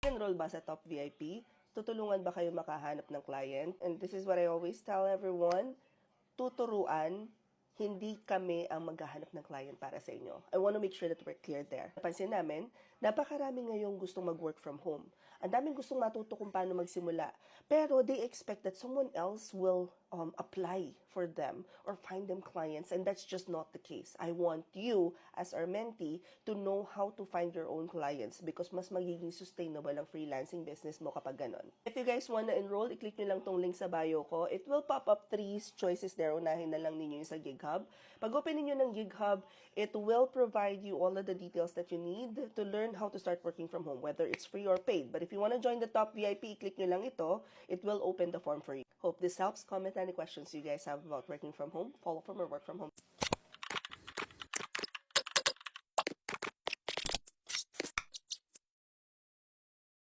Nag-enroll ba sa Top VIP? Tutulungan ba kayo makahanap ng client? And this is what I always tell everyone, tuturuan, hindi kami ang maghahanap ng client para sa inyo. I want to make sure that we're clear there. Napansin namin, napakarami ngayong gustong mag-work from home. Ang daming gustong matuto kung paano magsimula. Pero they expect that someone else will apply for them or find them clients, and that's just not the case. I want you, as our mentee, to know how to find your own clients because mas magiging sustainable ang freelancing business mo kapag ganon. If you guys wanna enroll, i-click nyo lang tong link sa bio ko. It will pop up 3 choices there. Unahin na lang ninyo yung sa GigHub. Pag open ninyo ng GigHub, it will provide you all of the details that you need to learn how to start working from home, whether it's free or paid. But if you wanna join the Top VIP, i-click nyo lang ito. It will open the form for you. Hope this helps. Comment any questions you guys have about working from home, follow from or work from home.